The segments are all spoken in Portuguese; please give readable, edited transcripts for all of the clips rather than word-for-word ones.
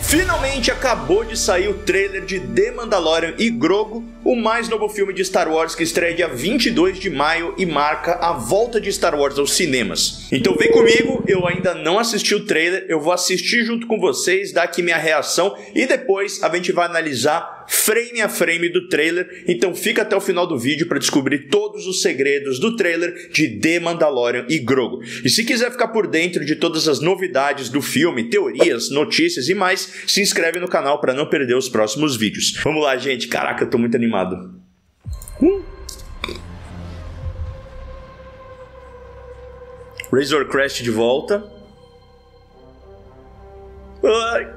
Finalmente acabou de sair o trailer de The Mandalorian e Grogu, o mais novo filme de Star Wars que estreia dia 22 de maio e marca a volta de Star Wars aos cinemas. Então vem comigo, eu ainda não assisti o trailer, eu vou assistir junto com vocês, dar aqui minha reação e depois a gente vai analisar frame a frame do trailer. Então fica até o final do vídeo para descobrir todos os segredos do trailer de The Mandalorian e Grogu. E se quiser ficar por dentro de todas as novidades do filme, teorias, notícias e mais, se inscreve no canal para não perder os próximos vídeos. Vamos lá, gente. Caraca, eu tô muito animado. Razor Crest de volta. Ai.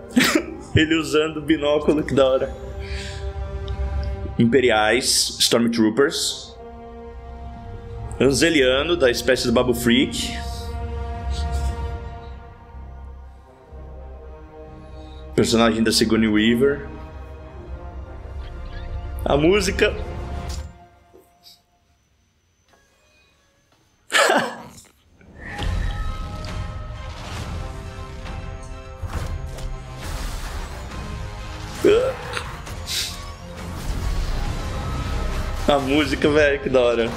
Ele usando o binóculo, que da hora. Imperiais, Stormtroopers. Anzeliano, da espécie do Babu Freak. Personagem da Sigourney Weaver. A música. A música, velho, que da hora.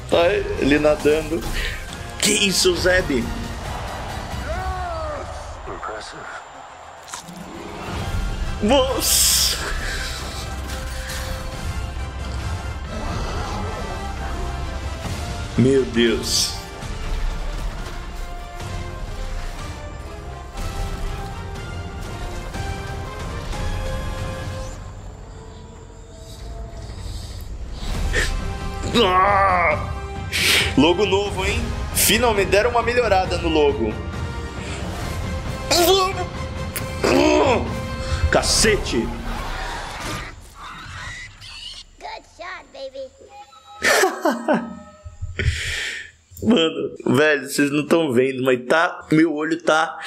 Ai, ele nadando. Que isso, Zeb? Nossa! Meu Deus! Ah! Logo novo, hein? Finalmente deram uma melhorada no logo. Cacete! Good shot, baby. Mano, velho, vocês não estão vendo, mas tá, meu olho tá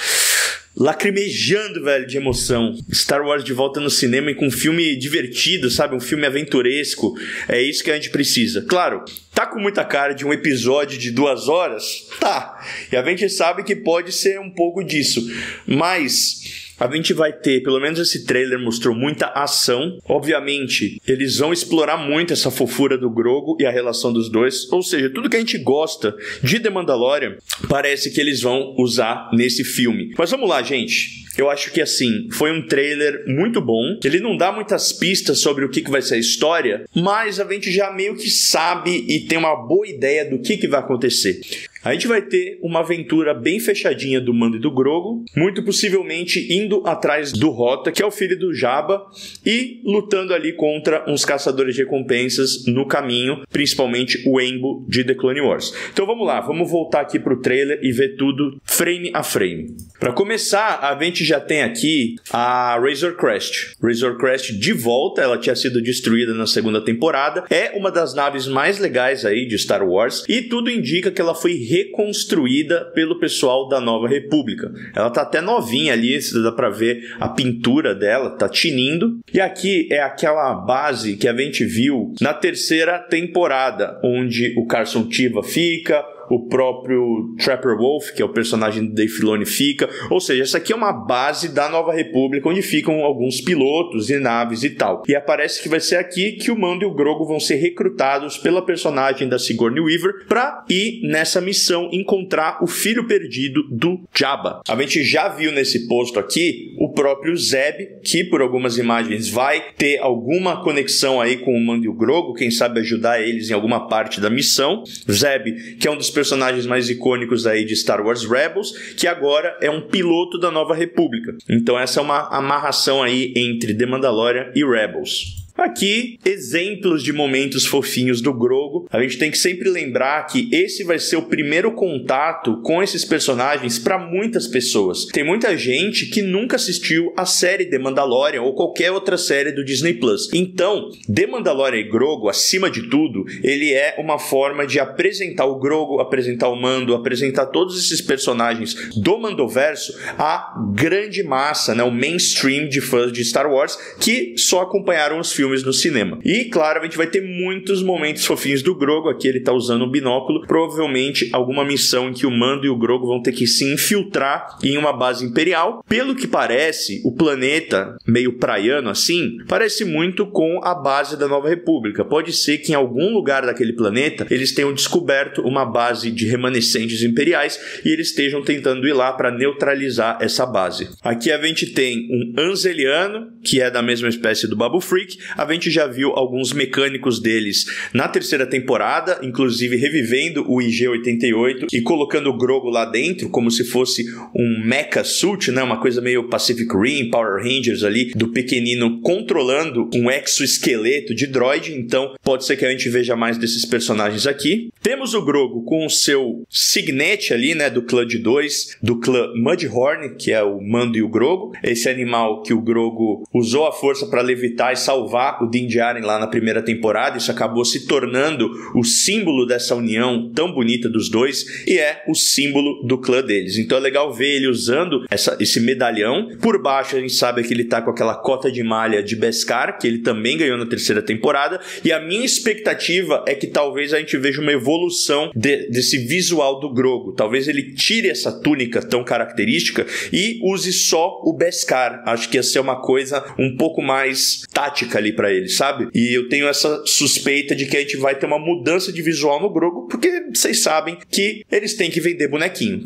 lacrimejando, velho, de emoção. Star Wars de volta no cinema e com um filme divertido, sabe? Um filme aventuresco. É isso que a gente precisa. Claro, tá com muita cara de um episódio de 2 horas? Tá. E a gente sabe que pode ser um pouco disso. Mas a gente vai ter, pelo menos esse trailer mostrou muita ação. Obviamente, eles vão explorar muito essa fofura do Grogu e a relação dos dois. Ou seja, tudo que a gente gosta de The Mandalorian, parece que eles vão usar nesse filme. Mas vamos lá, gente. Eu acho que, assim, foi um trailer muito bom. Ele não dá muitas pistas sobre o que vai ser a história, mas a gente já meio que sabe e tem uma boa ideia do que vai acontecer. A gente vai ter uma aventura bem fechadinha do Mando e do Grogu, muito possivelmente indo atrás do Hota, que é o filho do Jabba, e lutando ali contra uns caçadores de recompensas no caminho, principalmente o Embo de The Clone Wars. Então vamos lá, vamos voltar aqui pro trailer e ver tudo frame a frame. Para começar, a gente já tem aqui a Razor Crest. Razor Crest de volta, ela tinha sido destruída na segunda temporada, é uma das naves mais legais aí de Star Wars, e tudo indica que ela foi reconstruída pelo pessoal da Nova República. Ela tá até novinha ali, dá pra ver a pintura dela, tá tinindo. E aqui é aquela base que a gente viu na 3ª temporada, onde o Carson Teva fica, o próprio Trapper Wolf, que é o personagem do Dave Filoni, fica. Ou seja, essa aqui é uma base da Nova República, onde ficam alguns pilotos e naves e tal. E aparece que vai ser aqui que o Mando e o Grogu vão ser recrutados pela personagem da Sigourney Weaver para ir nessa missão encontrar o filho perdido do Jabba. A gente já viu nesse posto aqui o próprio Zeb, que por algumas imagens vai ter alguma conexão aí com o Mando e o Grogu, quem sabe ajudar eles em alguma parte da missão. Zeb, que é um dos personagens mais icônicos aí de Star Wars Rebels, que agora é um piloto da Nova República. Então essa é uma amarração aí entre The Mandalorian e Rebels. Aqui, exemplos de momentos fofinhos do Grogu. A gente tem que sempre lembrar que esse vai ser o primeiro contato com esses personagens para muitas pessoas. Tem muita gente que nunca assistiu a série The Mandalorian ou qualquer outra série do Disney Plus. Então, The Mandalorian e Grogu, acima de tudo, ele é uma forma de apresentar o Grogu, apresentar o Mando, apresentar todos esses personagens do Mandoverso à grande massa, né, o mainstream de fãs de Star Wars que só acompanharam os filmes filmes no cinema. E, claro, a gente vai ter muitos momentos fofinhos do Grogu. Aqui ele tá usando um binóculo, provavelmente alguma missão em que o Mando e o Grogu vão ter que se infiltrar em uma base imperial. Pelo que parece, o planeta, meio praiano assim, parece muito com a base da Nova República. Pode ser que em algum lugar daquele planeta eles tenham descoberto uma base de remanescentes imperiais e eles estejam tentando ir lá para neutralizar essa base. Aqui a gente tem um Anzeliano, que é da mesma espécie do Babu Frick. A gente já viu alguns mecânicos deles na terceira temporada, inclusive revivendo o IG-88 e colocando o Grogu lá dentro, como se fosse um mecha suit, né? Uma coisa meio Pacific Rim, Power Rangers ali, do pequenino controlando um exoesqueleto de droid. Então pode ser que a gente veja mais desses personagens aqui. Temos o Grogu com o seu signet ali, né? Do clã de 2, do clã Mudhorn, que é o Mando e o Grogu. Esse animal que o Grogu usou a força para levitar e salvar o Din Djarin lá na primeira temporada. Isso acabou se tornando o símbolo dessa união tão bonita dos dois e é o símbolo do clã deles. Então é legal ver ele usando esse medalhão. Por baixo a gente sabe que ele tá com aquela cota de malha de Beskar, que ele também ganhou na terceira temporada, e a minha expectativa é que talvez a gente veja uma evolução desse visual do Grogu. Talvez ele tire essa túnica tão característica e use só o Beskar. Acho que ia ser uma coisa um pouco mais tática ali pra ele, sabe? E eu tenho essa suspeita de que a gente vai ter uma mudança de visual no Grogu, porque vocês sabem que eles têm que vender bonequinho.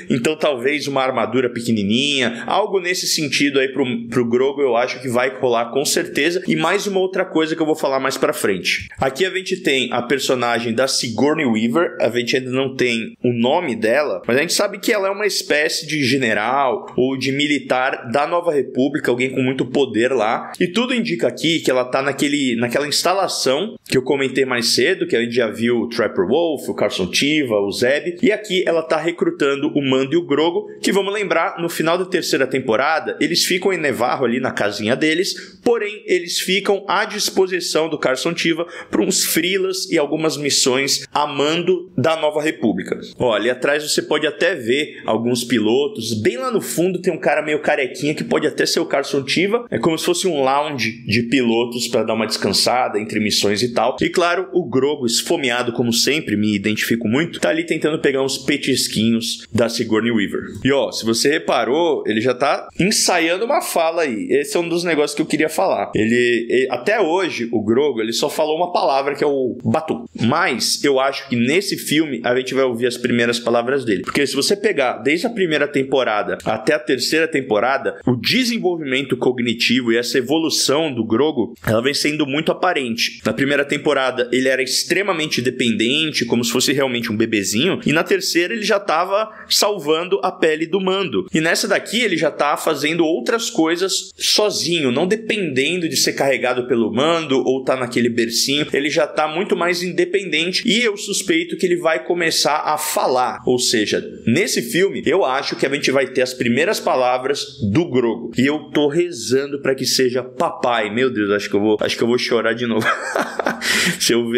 Então talvez uma armadura pequenininha, algo nesse sentido aí pro Grogu eu acho que vai rolar com certeza. E mais uma outra coisa que eu vou falar mais pra frente. Aqui a gente tem a personagem da Sigourney Weaver. A gente ainda não tem o nome dela, mas a gente sabe que ela é uma espécie de general ou de militar da Nova República, alguém com muito poder lá. E tudo indica aqui que ela tá naquela instalação que eu comentei mais cedo, que a gente já viu o Trapper Wolf, o Carson Teva, o Zeb. E aqui ela tá recrutando o Mando e o Grogu, que vamos lembrar, no final da terceira temporada, eles ficam em Nevarro ali na casinha deles, porém eles ficam à disposição do Carson Teva para uns freelas e algumas missões a mando da Nova República. Ó, ali atrás você pode até ver alguns pilotos, bem lá no fundo tem um cara meio carequinha que pode até ser o Carson Teva, é como se fosse um lounge de pilotos para dar uma descansada entre missões e tal. E claro, o Grogu, esfomeado como sempre, me identifico muito, tá ali tentando pegar uns petisquinhos da Sigourney Weaver. E ó, se você reparou, ele já tá ensaiando uma fala aí. Esse é um dos negócios que eu queria falar. Ele até hoje, o Grogu, ele só falou uma palavra que é o Batu. Mas eu acho que nesse filme a gente vai ouvir as primeiras palavras dele. Porque se você pegar desde a primeira temporada até a terceira temporada, o desenvolvimento cognitivo e essa evolução do Grogu, ela vem sendo muito aparente. Na primeira temporada ele era extremamente dependente, como se fosse realmente um bebezinho, e na terceira ele já estava salvando a pele do Mando. E nessa daqui ele já tá fazendo outras coisas sozinho, não dependendo de ser carregado pelo Mando ou tá naquele bercinho. Ele já tá muito mais independente e eu suspeito que ele vai começar a falar. Ou seja, nesse filme eu acho que a gente vai ter as primeiras palavras do Grogu. E eu tô rezando para que seja papai. Meu Deus, acho que eu vou chorar de novo.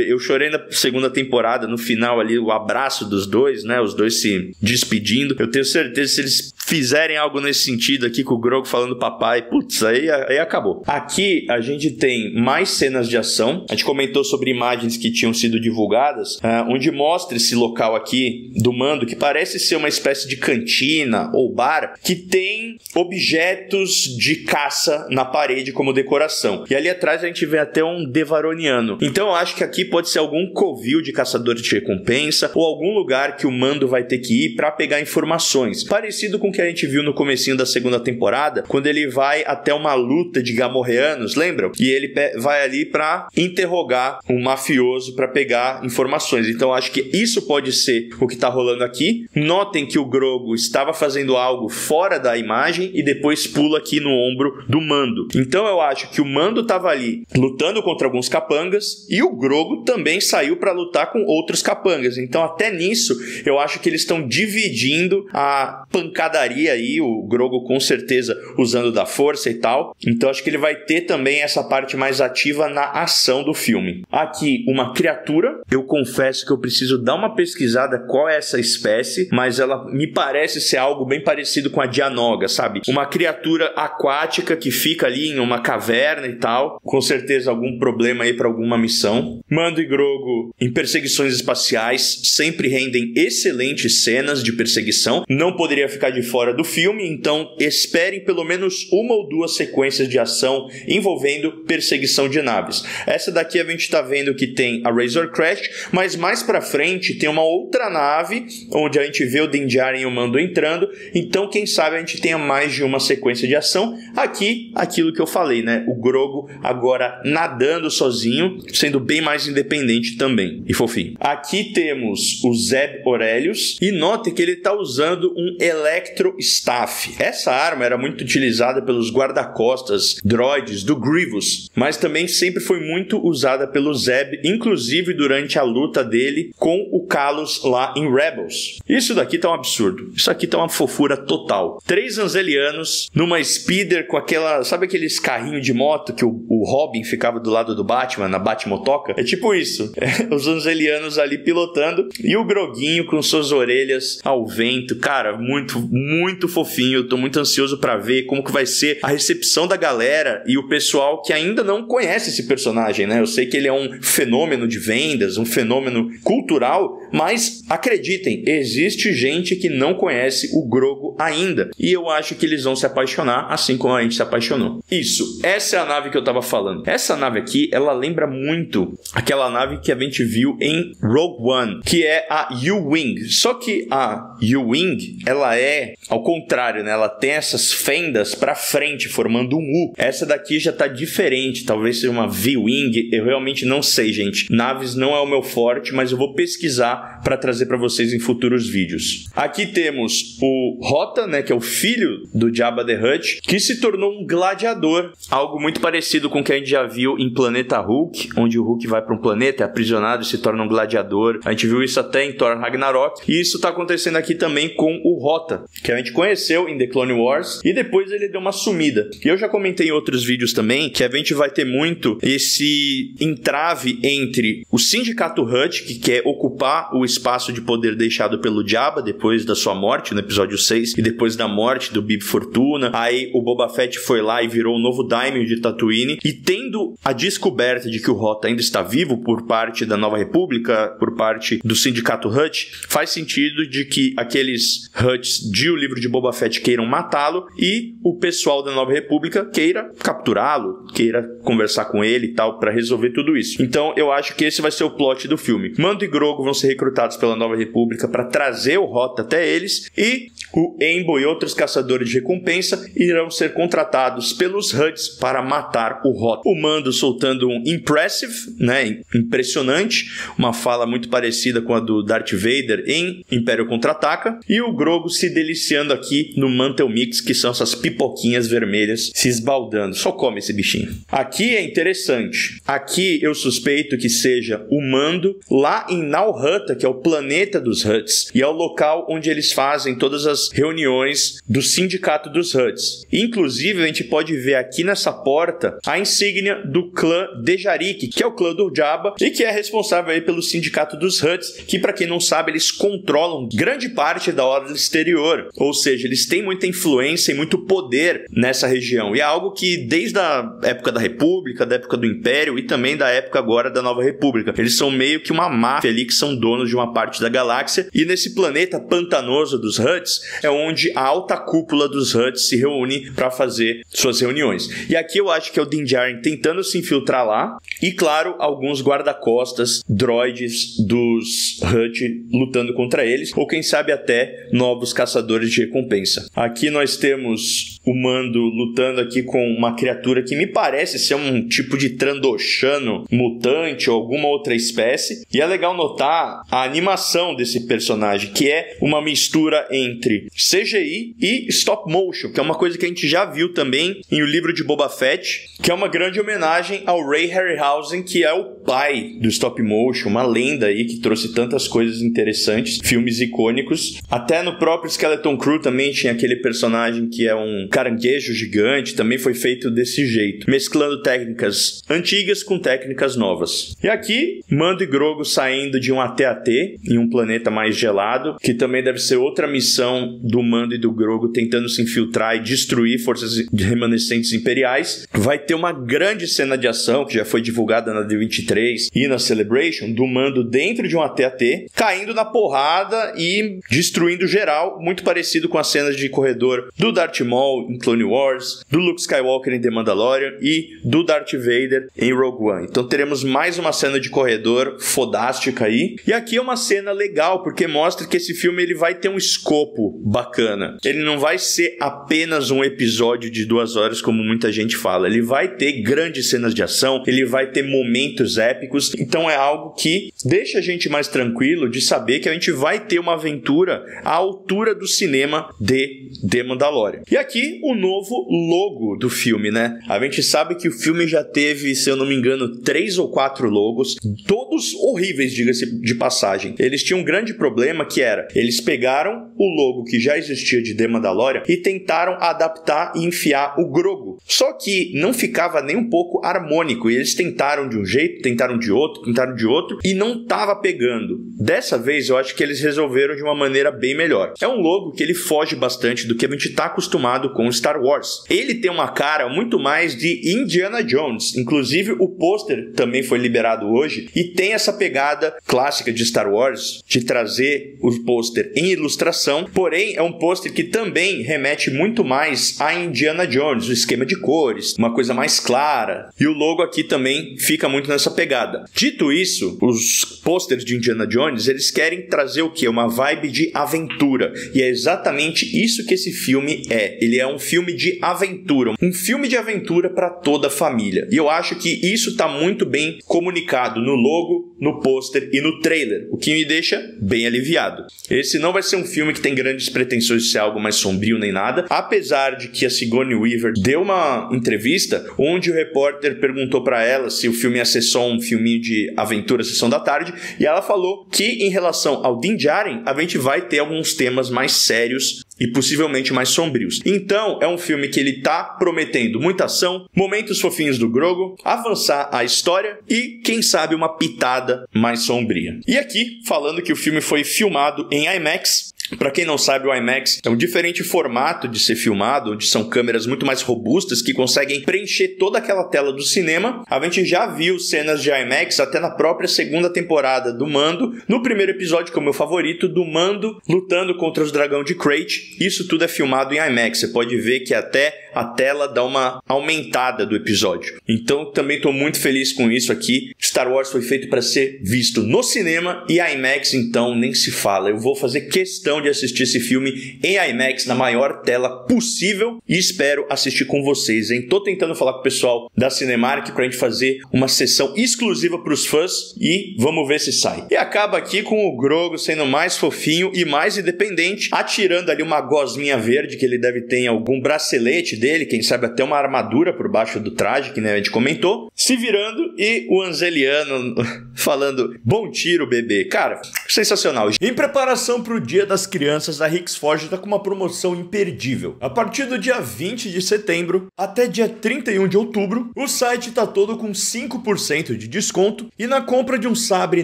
Eu chorei na segunda temporada, no final ali, o abraço dos dois, né? Os dois se despedindo. Eu tenho certeza que se eles fizerem algo nesse sentido aqui com o Grogu falando papai, putz, aí acabou. Aqui a gente tem mais cenas de ação. A gente comentou sobre imagens que tinham sido divulgadas, onde mostra esse local aqui do Mando, que parece ser uma espécie de cantina ou bar, que tem objetos de caça na parede como decoração. E ali atrás a gente vê até um Devaroniano. Então eu acho que aqui pode ser algum covil de caçadores de recompensa ou algum lugar que o Mando vai ter que ir para pegar informações. Parecido com o que a gente viu no comecinho da segunda temporada, quando ele vai até uma luta de gamorreanos, lembram? E ele vai ali para interrogar um mafioso para pegar informações. Então acho que isso pode ser o que tá rolando aqui. Notem que o Grogu estava fazendo algo fora da imagem e depois pula aqui no ombro do Mando. Então eu acho que o Mando tava ali lutando contra alguns capangas e o Grogu também saiu para lutar com outros capangas. Então até nisso eu acho que eles estão dividindo a pancadaria comandaria aí o Grogu com certeza usando da força e tal. Então acho que ele vai ter também essa parte mais ativa na ação do filme. Aqui uma criatura, eu confesso que eu preciso dar uma pesquisada qual é essa espécie, mas ela me parece ser algo bem parecido com a Dianoga, sabe? Uma criatura aquática que fica ali em uma caverna e tal, com certeza algum problema aí para alguma missão. Mando e Grogu em perseguições espaciais sempre rendem excelentes cenas de perseguição, não poderia ficar de fora do filme, então esperem pelo menos uma ou duas sequências de ação envolvendo perseguição de naves. Essa daqui a gente tá vendo que tem a Razor Crest, mas mais pra frente tem uma outra nave onde a gente vê o Din Djarin e o Mando entrando, então quem sabe a gente tenha mais de uma sequência de ação. Aqui, aquilo que eu falei, né? O Grogu agora nadando sozinho, sendo bem mais independente também e fofinho. Aqui temos o Zeb Orrelios e note que ele tá usando um Electro Staff. Essa arma era muito utilizada pelos guarda-costas droids do Grievous, mas também sempre foi muito usada pelo Zeb, inclusive durante a luta dele com o Kallus lá em Rebels. Isso daqui tá um absurdo. Isso aqui tá uma fofura total. 3 Anzelianos numa speeder com aquela... Sabe aqueles carrinhos de moto que o Robin ficava do lado do Batman, na Batmotoca? É tipo isso. Os Anzelianos ali pilotando e o Groguinho com suas orelhas ao vento. Cara, muito, muito fofinho. Eu tô muito ansioso pra ver como que vai ser a recepção da galera e o pessoal que ainda não conhece esse personagem, né? Eu sei que ele é um fenômeno de vendas, um fenômeno cultural, mas acreditem, existe gente que não conhece o Grogu ainda. E eu acho que eles vão se apaixonar assim como a gente se apaixonou. Isso, essa é a nave que eu tava falando. Essa nave aqui, ela lembra muito aquela nave que a gente viu em Rogue One, que é a U-Wing. Só que a U-Wing, ela é ao contrário, né? Ela tem essas fendas pra frente, formando um U. Essa daqui já tá diferente, talvez seja uma V-Wing, eu realmente não sei, gente. Naves não é o meu forte, mas eu vou pesquisar pra trazer pra vocês em futuros vídeos. Aqui temos o Hota, né? Que é o filho do Jabba the Hutt, que se tornou um gladiador. Algo muito parecido com o que a gente já viu em Planeta Hulk, onde o Hulk vai pra um planeta, é aprisionado e se torna um gladiador. A gente viu isso até em Thor Ragnarok. E isso tá acontecendo aqui também com o Hota, que a gente conheceu em The Clone Wars e depois ele deu uma sumida. E eu já comentei em outros vídeos também que a gente vai ter muito esse entrave entre o Sindicato Hutt, que quer ocupar o espaço de poder deixado pelo Jabba depois da sua morte no episódio 6 e depois da morte do Bib Fortuna. Aí o Boba Fett foi lá e virou o novo Daimyo de Tatooine, e tendo a descoberta de que o Hota ainda está vivo por parte da Nova República, por parte do Sindicato Hutt, faz sentido de que aqueles Hutts de O Livro de Boba Fett queiram matá-lo e o pessoal da Nova República queira capturá-lo, queira conversar com ele e tal, para resolver tudo isso. Então eu acho que esse vai ser o plot do filme. Mando e Grogu vão ser recrutados pela Nova República para trazer o Hota até eles, e o Embo e outros caçadores de recompensa irão ser contratados pelos Hutts para matar o Hota. O Mando soltando um impressive, né, impressionante, uma fala muito parecida com a do Darth Vader em Império Contra-Ataca, e o Grogu se deliciando aqui no Mantle Mix, que são essas pipoquinhas vermelhas se esbaldando. Só come esse bichinho. Aqui é interessante. Aqui eu suspeito que seja o Mando lá em Nal Hutta, que é o planeta dos Hutts, e é o local onde eles fazem todas as reuniões do Sindicato dos Hutts. Inclusive, a gente pode ver aqui nessa porta a insígnia do clã Dejarik, que é o clã do Jabba e que é responsável aí pelo Sindicato dos Hutts, que, para quem não sabe, eles controlam grande parte da Ordem Exterior. Ou seja, eles têm muita influência e muito poder nessa região. E é algo que, desde a época da República, da época do Império e também da época agora da Nova República, eles são meio que uma máfia ali que são donos de uma parte da galáxia. E nesse planeta pantanoso dos Hutts é onde a alta cúpula dos Hutts se reúne para fazer suas reuniões. E aqui eu acho que é o Din Djarin tentando se infiltrar lá e, claro, alguns guarda-costas droids dos Hutt lutando contra eles, ou quem sabe até novos caçadores de recompensa. Aqui nós temos o Mando lutando aqui com uma criatura que me parece ser um tipo de Trandoshano mutante ou alguma outra espécie. E é legal notar a animação desse personagem, que é uma mistura entre CGI e stop motion, que é uma coisa que a gente já viu também em O Livro de Boba Fett, que é uma grande homenagem ao Ray Harryhausen, que é o pai do stop motion, uma lenda aí que trouxe tantas coisas interessantes, filmes icônicos. Até no próprio Skeleton Crew também tinha aquele personagem que é um caranguejo gigante, também foi feito desse jeito, mesclando técnicas antigas com técnicas novas. E aqui, Mando e Grogu saindo de um AT-AT em um planeta mais gelado, que também deve ser outra missão do Mando e do Grogu tentando se infiltrar e destruir forças remanescentes imperiais. Vai ter uma grande cena de ação que já foi divulgada na D23 e na Celebration, do Mando dentro de um AT-AT, caindo na porrada e destruindo geral, muito parecido com as cenas de corredor do Darth Maul em Clone Wars, do Luke Skywalker em The Mandalorian e do Darth Vader em Rogue One. Então teremos mais uma cena de corredor fodástica aí. E aqui é uma cena legal, porque mostra que esse filme ele vai ter um escopo bacana. Ele não vai ser apenas um episódio de 2 horas, como muita gente fala. Ele vai ter grandes cenas de ação, ele vai ter momentos épicos. Então é algo que deixa a gente mais tranquilo de saber que a gente vai ter uma aventura à altura do cinema de The Mandalorian. E aqui o novo logo do filme, né? A gente sabe que o filme já teve, se eu não me engano, 3 ou 4 logos, todos horríveis, diga-se de passagem. Eles tinham um grande problema que era, eles pegaram o logo que já existia de The Mandalorian e tentaram adaptar e enfiar o Grogu. Só que não ficava nem um pouco harmônico, e eles tentaram de um jeito, tentaram de outro, e não tava pegando. Dessa vez eu acho que eles resolveram de uma maneira bem melhor. É um logo que ele foge bastante do que a gente tá acostumado com Star Wars. Ele tem uma cara muito mais de Indiana Jones. Inclusive o pôster também foi liberado hoje e tem essa pegada clássica de Star Wars de trazer o pôster em ilustração, porém é um pôster que também remete muito mais a Indiana Jones, o esquema de cores, uma coisa mais clara, e o logo aqui também fica muito nessa pegada. Dito isso, os pôsteres de Indiana Jones, eles querem trazer o quê? Uma vibe de aventura, e é exatamente isso que esse filme é. Ele é um filme de aventura, um filme de aventura para toda a família, e eu acho que isso está muito bem comunicado no logo, no pôster e no trailer, o que me deixa bem aliviado. Esse não vai ser um filme que tem grandes pretensões de ser algo mais sombrio nem nada, apesar de que a Sigourney Weaver deu uma entrevista onde o repórter perguntou para ela se o filme ia ser só um filminho de aventura, sessão da tarde, e ela falou que em relação ao Din Djarin, a gente vai ter alguns temas mais sérios e possivelmente mais sombrios. Então, é um filme que ele tá prometendo muita ação, momentos fofinhos do Grogu, avançar a história e, quem sabe, uma pitada mais sombria. E aqui, falando que o filme foi filmado em IMAX. Para quem não sabe, o IMAX é um diferente formato de ser filmado, onde são câmeras muito mais robustas que conseguem preencher toda aquela tela do cinema. A gente já viu cenas de IMAX até na própria segunda temporada do Mando, no primeiro episódio, que é o meu favorito, do Mando lutando contra os dragões de Krayt. Isso tudo é filmado em IMAX. Você pode ver que até a tela dá uma aumentada do episódio. Então, também estou muito feliz com isso aqui. Star Wars foi feito para ser visto no cinema e IMAX, então, nem se fala. Eu vou fazer questão de assistir esse filme em IMAX na maior tela possível e espero assistir com vocês, hein? Tô tentando falar com o pessoal da Cinemark pra gente fazer uma sessão exclusiva pros fãs e vamos ver se sai. E acaba aqui com o Grogu sendo mais fofinho e mais independente, atirando ali uma gosminha verde que ele deve ter em algum bracelete dele, quem sabe até uma armadura por baixo do traje, que a gente comentou, se virando, e o Anzeliano falando, bom tiro, bebê. Cara, sensacional. Em preparação pro Dia das Crianças, a Hixforge está com uma promoção imperdível. A partir do dia 20 de setembro até dia 31 de outubro, o site está todo com 5% de desconto e na compra de um sabre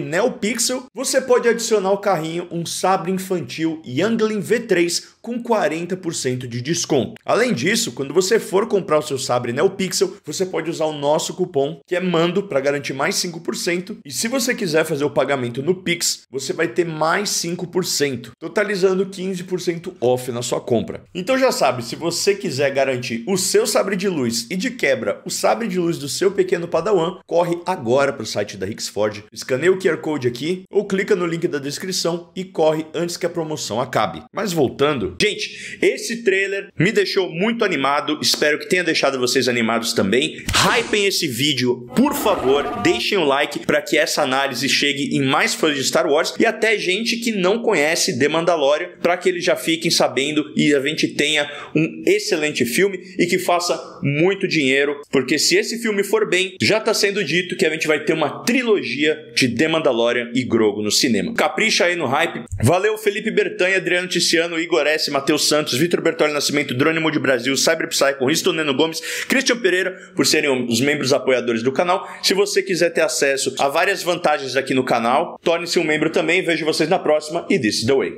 NeoPixel, você pode adicionar ao carrinho um sabre infantil Youngling V3 com 40% de desconto. Além disso, quando você for comprar o seu sabre NeoPixel, você pode usar o nosso cupom, que é MANDO, para garantir mais 5%. E se você quiser fazer o pagamento no Pix, você vai ter mais 5%, totalizando 15% off na sua compra. Então já sabe, se você quiser garantir o seu sabre de luz e de quebra o sabre de luz do seu pequeno Padawan, corre agora para o site da Hixforge, escaneia o QR Code aqui ou clica no link da descrição e corre antes que a promoção acabe. Mas voltando, animado. Gente, esse trailer me deixou muito animado, espero que tenha deixado vocês animados também. Hypem esse vídeo, por favor, deixem o like para que essa análise chegue em mais fãs de Star Wars e até gente que não conhece The Mandalorian, para que eles já fiquem sabendo e a gente tenha um excelente filme e que faça muito dinheiro, porque se esse filme for bem, já tá sendo dito que a gente vai ter uma trilogia de The Mandalorian e Grogu no cinema. Capricha aí no hype. Valeu, Felipe Bertanha, Adriano Ticiano, Igor S, Matheus Santos, Vitor Bertoli Nascimento, Drônimo de Brasil, Cyber Psycho, Risto Neno Gomes, Christian Pereira, por serem os membros apoiadores do canal. Se você quiser ter acesso a várias vantagens aqui no canal, torne-se um membro também. Vejo vocês na próxima e this is the way.